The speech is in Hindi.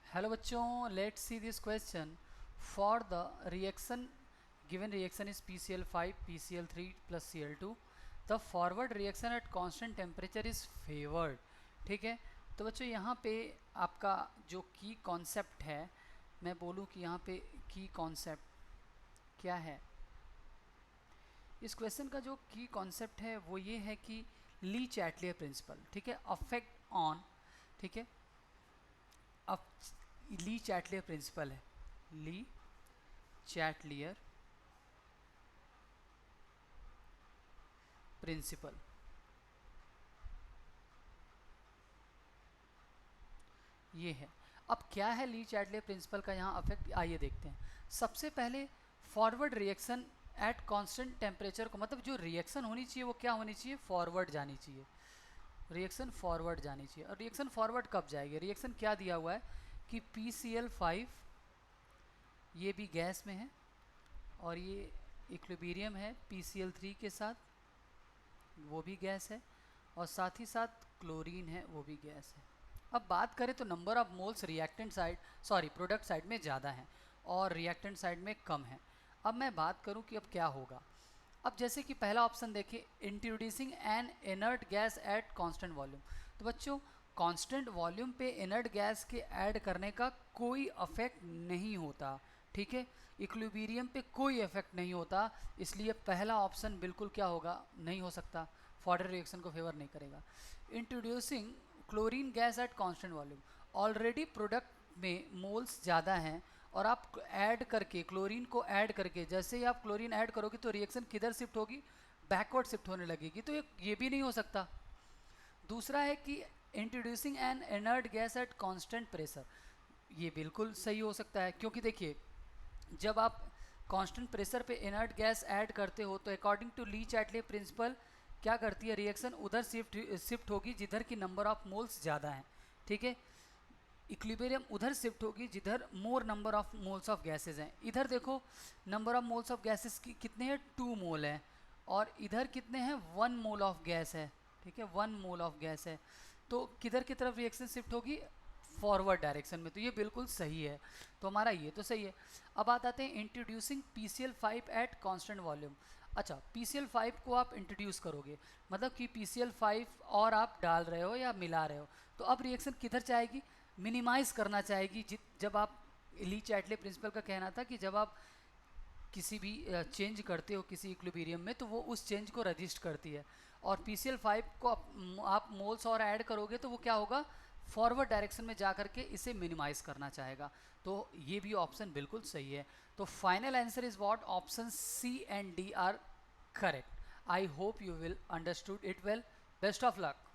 हेलो बच्चों, let's see this question for the reaction given reaction is PCl5 PCl3 plus Cl2 the forward reaction at constant temperature is favoured. ठीक है, तो बच्चों यहाँ पे आपका जो की कॉन्सेप्ट है, मैं बोलूँ कि यहाँ पे की कॉन्सेप्ट क्या है। इस क्वेश्चन का जो की कॉन्सेप्ट है वो ये है कि ली चैटलियर प्रिंसिपल, ठीक है, अफेक्ट ऑन, ठीक है, अब ली चैटलियर प्रिंसिपल है, ली चैटलियर प्रिंसिपल, ये है। अब क्या है ली चैटलियर प्रिंसिपल का यहाँ अफेक्ट, आइए देखते हैं। सबसे पहले forward reaction at constant temperature को, मतलब जो रिएक्शन होनी चाहिए वो क्या होनी चाहिए, फॉरवर्ड जानी चाहिए, रिएक्शन फॉरवर्ड जानी चाहिए। और रिएक्शन फॉरवर्ड कब जाएगी, रिएक्शन क्या दिया हुआ है कि PCl5 ये भी गैस में है और ये इक्विलिब्रियम है PCl3 के साथ, वो भी गैस है, और साथ ही साथ क्लोरीन है, वो भी गैस है। अब बात करें तो number of moles reactant side, sorry product side में ज़्यादा है और रिएक्टेंट साइड में कम है। अब मैं बात करूं कि अब क्या होगा। अब जैसे कि पहला ऑप्शन देखिए, introducing N inert gas at constant volume. तो बच्चों कांस्टेंट वॉल्यूम पे इनर्ट गैस के ऐड करने का कोई अफेक्ट नहीं होता, ठीक है, इक्विलिब्रियम पे कोई इफेक्ट नहीं होता, इसलिए पहला ऑप्शन बिल्कुल क्या होगा, नहीं हो सकता, फॉरवर्ड रिएक्शन को फेवर नहीं करेगा। Introducing chlorine gas at constant volume, already product में मोल्स ज़्यादा हैं और आप ऐड करके क्लोरीन को ऐड करके, जैसे ही आप क्लोरीन ऐड करोगे तो रिएक्शन किधर शिफ्ट होगी, बैकवर्ड शिफ्ट होने लगेगी, तो ये भी नहीं हो सकता। दूसरा है कि introducing N inert gas at constant pressure, ये बिल्कुल सही हो सकता है, क्योंकि देखिए जब आप कांस्टेंट प्रेशर पे इनर्ट गैस ऐड करते हो तो अकॉर्डिंग टू ली चैटले प्रिंसिपल क्या करती है, रिएक्शन उधर शिफ्ट होगी जिधर की नंबर ऑफ मोल्स ज़्यादा हैं, ठीक है, इक्विलिब्रियम उधर शिफ्ट होगी जिधर मोर number of moles of gases हैं। इधर देखो number of moles of gases की कितने हैं, 2 मोल है, और इधर कितने हैं, 1 मोल ऑफ गैस है, ठीक है, 1 मोल ऑफ गैस है। तो किधर की तरफ रिएक्शन शिफ्ट होगी, फॉरवर्ड डायरेक्शन में, तो ये बिल्कुल सही है, तो हमारा ये तो सही है। अब बात आते हैं introducing PCl5 at constant volume. अच्छा, PCl5 को आप इंट्रोड्यूस करोगे, मतलब कि PCl5 और आप डाल रहे हो या मिला रहे हो, तो अब रिएक्शन किधर जाएगी, मिनिमाइज़ करना चाहेगी। जब आप, ली चैटले प्रिंसिपल का कहना था कि जब आप किसी भी चेंज करते हो किसी इक्विलिब्रियम में तो वो उस चेंज को रजिस्ट करती है, और PCl5 को आप मोल्स और ऐड करोगे तो वो क्या होगा, फॉरवर्ड डायरेक्शन में जा करके इसे मिनिमाइज़ करना चाहेगा, तो ये भी ऑप्शन बिल्कुल सही है। तो final answer is what, option C and D are correct. I hope you will understood it well. Best of luck.